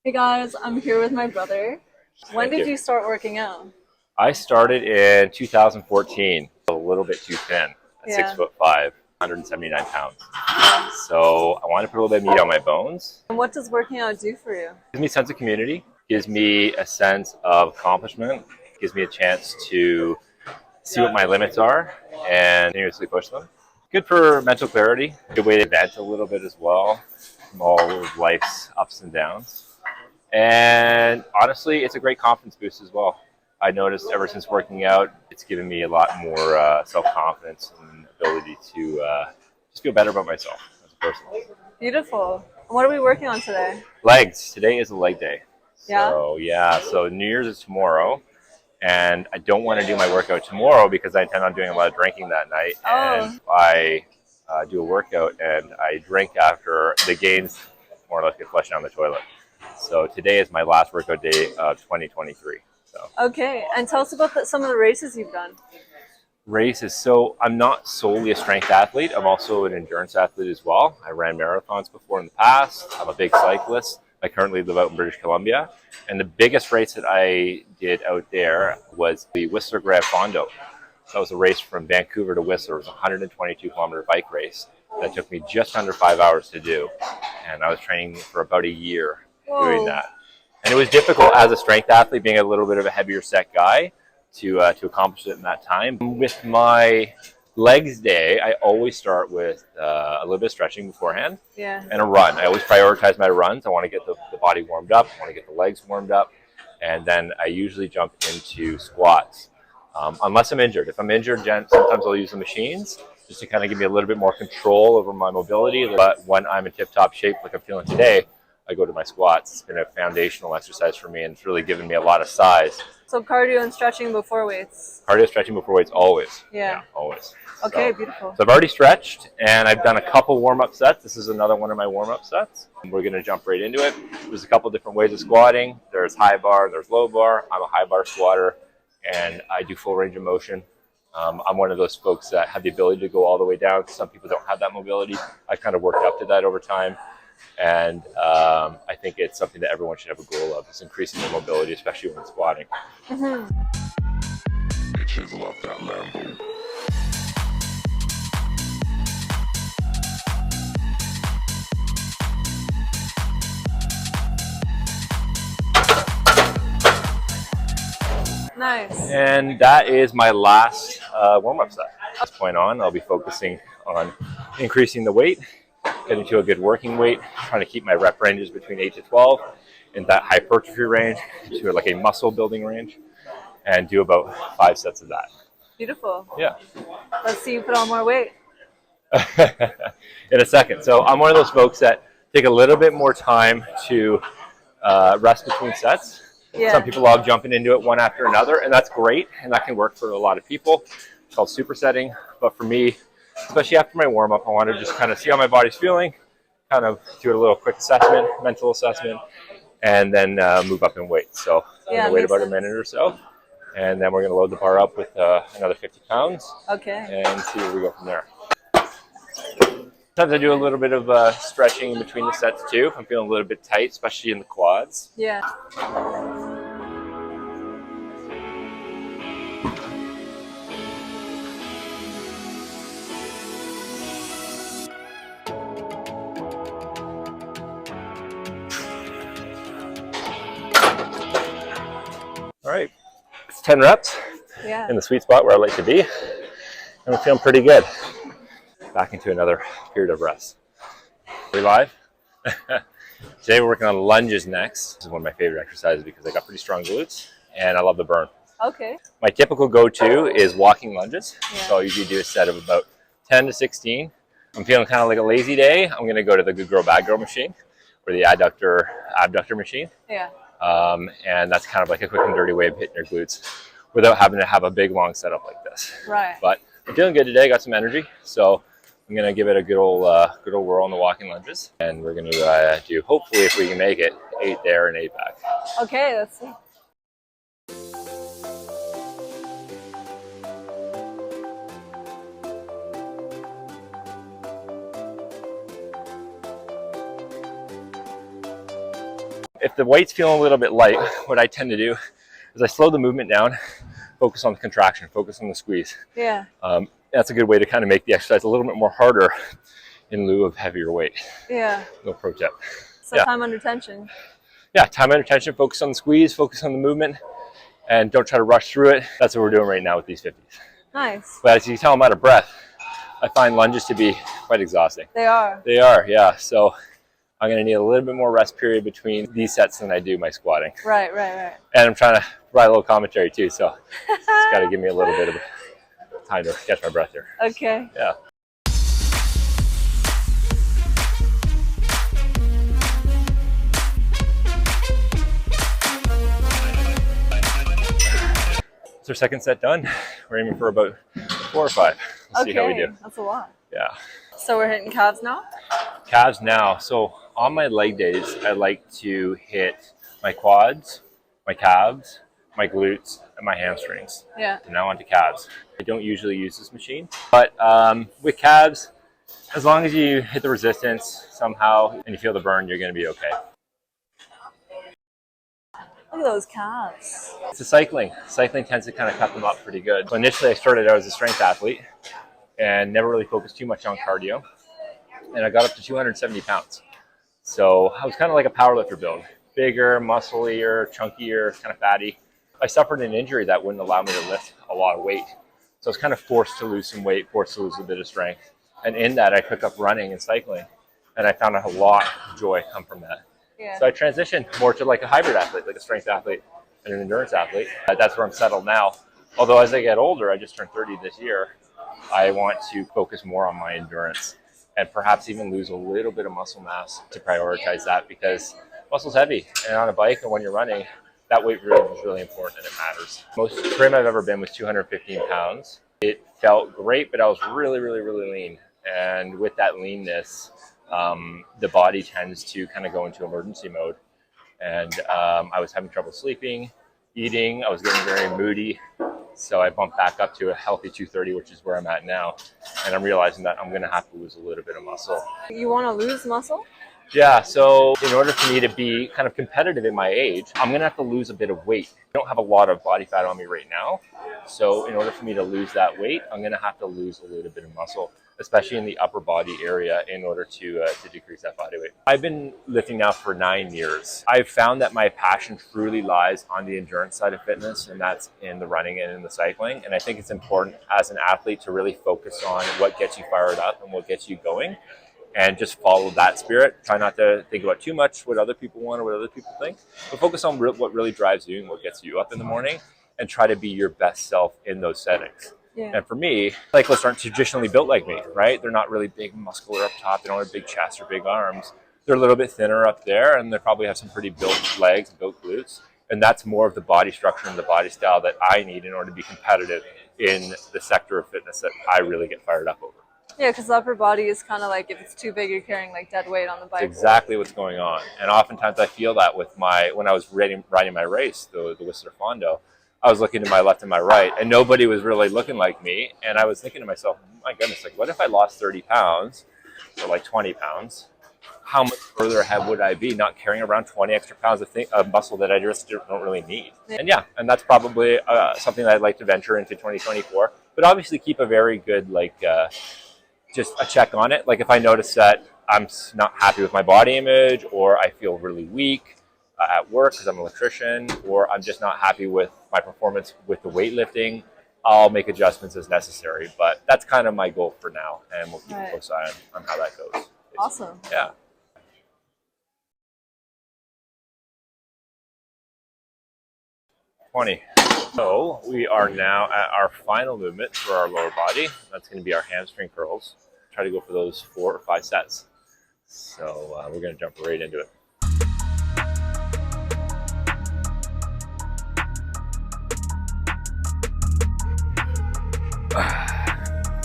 Hey guys, I'm here with my brother. When Thank did you. you start working out? I started in 2014, a little bit too thin at six Yeah, foot five, 179 pounds. yeah. So I wanted to put a little bit of meat on my bones. And what does working out do for you? Gives me a sense of community, gives me a sense of accomplishment, gives me a chance to see what my limits are and continuously push them. Good for mental clarity, good way to vent a little bit as well from all of life's ups and downs. And honestly, it's a great confidence boost as well. I noticed ever since working out, it's given me a lot more self confidence and ability to just feel better about myself as a person. Beautiful. And what are we working on today? Legs. Today is a leg day. Yeah? So, yeah, so New Year's is tomorrow. And I don't want to do my workout tomorrow because I intend on doing a lot of drinking that night. And Oh, I do a workout and I drink after the gains more or less get flushed down the toilet. So today is my last workout day of 2023. So okay. And tell us about some of the races you've done. races. So I'm not solely a strength athlete. I'm also an endurance athlete as well. I ran marathons before in the past. I'm a big cyclist. I currently live out in British Columbia. And the biggest race that I did out there was the Whistler Grand Fondo. So that was a race from Vancouver to Whistler. It was a 122-kilometer bike race that took me just under 5 hours to do. And I was training for about a year doing Whoa. that. And it was difficult as a strength athlete, being a little bit of a heavier set guy, to accomplish it in that time. With my legs day, I always start with a little bit of stretching beforehand Yeah. and a run. I always prioritize my runs. I want to get the body warmed up. I want to get the legs warmed up. And then I usually jump into squats. Unless I'm injured. If I'm injured, sometimes I'll use the machines just to kind of give me a little bit more control over my mobility. But when I'm in tip-top shape like I'm feeling today, I go to my squats. It's been a foundational exercise for me, and it's really given me a lot of size. So cardio and stretching before weights. Cardio, stretching before weights, always. Yeah. Yeah, always. Okay, So, beautiful. so I've already stretched, and I've done a couple warm-up sets. This is another one of my warm-up sets. We're going to jump right into it. There's a couple different ways of squatting. There's high bar, there's low bar. I'm a high bar squatter, and I do full range of motion. I'm one of those folks that have the ability to go all the way down. Some people don't have that mobility. I kind of worked up to that over time. And I think it's something that everyone should have a goal of, is increasing their mobility, especially when squatting. Chisel up that Lambo. Nice. And that is my last warm-up set. From this point on, I'll be focusing on increasing the weight, getting to a good working weight, trying to keep my rep ranges between 8 to 12 in that hypertrophy range to like a muscle building range, and do about 5 sets of that. Beautiful. Yeah. Let's see you put on more weight. In a second. So I'm one of those folks that take a little bit more time to rest between sets. Yeah. Some people love jumping into it one after another, and that's great, and that can work for a lot of people. It's called supersetting. But for me, especially after my warm-up, I want to just kind of see how my body's feeling, kind of do a little quick assessment, mental assessment, and then move up in weight. So I'm Yeah, going to wait makes about a sense. minute or so, and then we're going to load the bar up with another 50 pounds Okay. and see where we go from there. Sometimes I do a little bit of stretching in between the sets too, if I'm feeling a little bit tight, especially in the quads. Yeah. All right, it's 10 reps Yeah. in the sweet spot where I like to be, and I'm feeling pretty good. Back into another period of rest. We live? Today we're working on lunges next. This is one of my favorite exercises because I got pretty strong glutes, and I love the burn. Okay. My typical go-to is walking lunges. Yeah. So I usually do a set of about 10 to 16. I'm feeling kind of like a lazy day. I'm going to go to the Good Girl Bad Girl machine, or the abductor machine. Yeah. And that's kind of like a quick and dirty way of hitting your glutes without having to have a big long setup like this. Right. But I'm feeling good today. Got some energy, so I'm gonna give it a good old whirl on the walking lunges, and we're gonna do, hopefully, if we can make it, 8 there and 8 back. Okay, let's see. If the weight's feeling a little bit light, what I tend to do is I slow the movement down, focus on the contraction, focus on the squeeze. Yeah. That's a good way to kind of make the exercise a little bit more harder in lieu of heavier weight. Yeah. No pro tip. So Yeah. time under tension. Yeah, time under tension, focus on the squeeze, focus on the movement, and don't try to rush through it. That's what we're doing right now with these 50s. Nice. But as you can tell, I'm out of breath. I find lunges to be quite exhausting. They are. They are, yeah. So I'm going to need a little bit more rest period between these sets than I do my squatting. Right. And I'm trying to provide a little commentary too, so it's got to give me a little bit of time to catch my breath here. Okay. Yeah. It's our second set done. We're aiming for about 4 or 5. Let's see how we do. That's a lot. Yeah. So we're hitting calves now? Calves now. So on my leg days, I like to hit my quads, my calves, my glutes, and my hamstrings. Yeah. And now onto calves. I don't usually use this machine, but with calves, as long as you hit the resistance somehow and you feel the burn, you're going to be okay. Look at those calves. It's a cycling. Cycling tends to kind of cut them up pretty good. So initially I started out as a strength athlete and never really focused too much on cardio. And I got up to 270 pounds. So I was kind of like a powerlifter build. Bigger, musclier, chunkier, kind of fatty. I suffered an injury that wouldn't allow me to lift a lot of weight. So I was kind of forced to lose some weight, forced to lose a bit of strength. And in that, I took up running and cycling. And I found a lot of joy come from that. Yeah. So I transitioned more to like a hybrid athlete, like a strength athlete and an endurance athlete. That's where I'm settled now. Although as I get older, I just turned 30 this year, I want to focus more on my endurance and perhaps even lose a little bit of muscle mass to prioritize that, because muscle's heavy. And on a bike and when you're running, that weight really is really important and it matters. Most trim I've ever been was 215 pounds. It felt great, but I was really lean. And with that leanness, the body tends to kind of go into emergency mode. And I was having trouble sleeping, eating. I was getting very moody. So I bumped back up to a healthy 230, which is where I'm at now. And I'm realizing that I'm going to have to lose a little bit of muscle. You want to lose muscle? Yeah, so in order for me to be kind of competitive in my age, I'm going to have to lose a bit of weight. I don't have a lot of body fat on me right now. So in order for me to lose that weight, I'm going to have to lose a little bit of muscle, especially in the upper body area, in order to decrease that body weight. I've been lifting now for 9 years. I've found that my passion truly lies on the endurance side of fitness, and that's in the running and in the cycling. And I think it's important as an athlete to really focus on what gets you fired up and what gets you going, and just follow that spirit. Try not to think about too much what other people want or what other people think, but focus on what really drives you and what gets you up in the morning, and try to be your best self in those settings. Yeah. And for me, cyclists aren't traditionally built like me, right? They're not really big, muscular up top. They don't have big chest or big arms. They're a little bit thinner up there, and they probably have some pretty built legs and built glutes. And that's more of the body structure and the body style that I need in order to be competitive in the sector of fitness that I really get fired up over. Yeah, because the upper body is kind of like, if it's too big, you're carrying like dead weight on the bike. Exactly what's going on. And oftentimes I feel that with when I was riding my race, the Whistler Fondo, I was looking to my left and my right, and nobody was really looking like me. And I was thinking to myself, my goodness, like, what if I lost 30 pounds or like 20 pounds? How much further ahead would I be not carrying around 20 extra pounds of muscle that I just don't really need? Yeah. And that's probably something that I'd like to venture into 2024. But obviously keep a very good, just a check on it. Like if I notice that I'm not happy with my body image, or I feel really weak at work because I'm an electrician, or I'm just not happy with my performance with the weightlifting, I'll make adjustments as necessary. But that's kind of my goal for now, and we'll keep a close eye on how that goes. Awesome. Yeah. So we are now at our final movement for our lower body. That's going to be our hamstring curls. Try to go for those 4 or 5 sets. So we're going to jump right into it.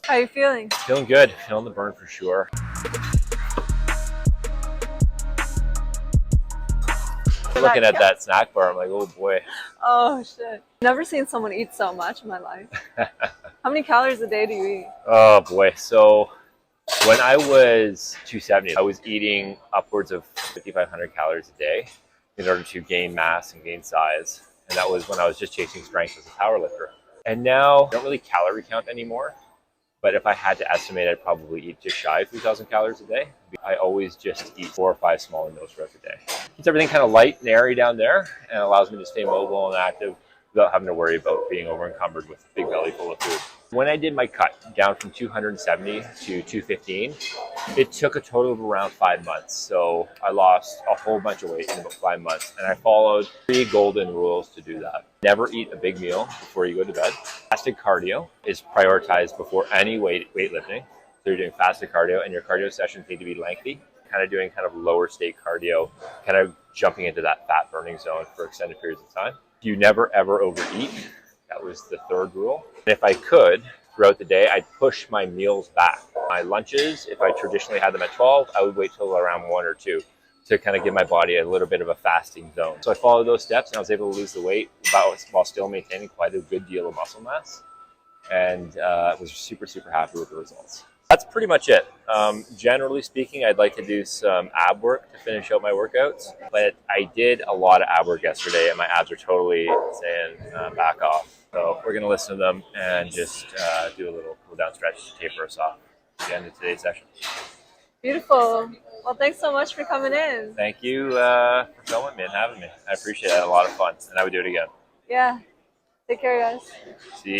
How are you feeling? Feeling good. Feeling the burn for sure. Looking at that snack bar, I'm like, oh boy. Oh shit. Never seen someone eat so much in my life. How many calories a day do you eat? Oh boy. So when I was 270, I was eating upwards of 5,500 calories a day. in order to gain mass and gain size. And that was when I was just chasing strength as a powerlifter. And now I don't really calorie count anymore. But if I had to estimate, I'd probably eat just shy of 3,000 calories a day. I always just eat 4 or 5 smaller meals throughout the day. Keeps everything kind of light and airy down there and allows me to stay mobile and active without having to worry about being over encumbered with a big belly full of food. When I did my cut down from 270 to 215, it took a total of around 5 months. So I lost a whole bunch of weight in about 5 months. And I followed 3 golden rules to do that. Never eat a big meal before you go to bed. Fasted cardio is prioritized before any weightlifting. So you're doing fasted cardio, and your cardio sessions need to be lengthy. Kind of doing kind of lower state cardio, kind of jumping into that fat burning zone for extended periods of time. You never ever overeat. That was the 3rd rule. And if I could, throughout the day, I'd push my meals back. My lunches, if I traditionally had them at 12, I would wait till around 1 or 2 to kind of give my body a little bit of a fasting zone. So I followed those steps and I was able to lose the weight while still maintaining quite a good deal of muscle mass. And I was super, super happy with the results. That's pretty much it. Generally speaking, I'd like to do some ab work to finish out my workouts, but I did a lot of ab work yesterday and my abs are totally saying back off. So we're gonna listen to them and just do a little cool down stretch to taper us off at the end of today's session. Beautiful. Well, thanks so much for coming in. Thank you for filming me and having me. I appreciate it. I had a lot of fun and I would do it again. Yeah. Take care, guys. See you.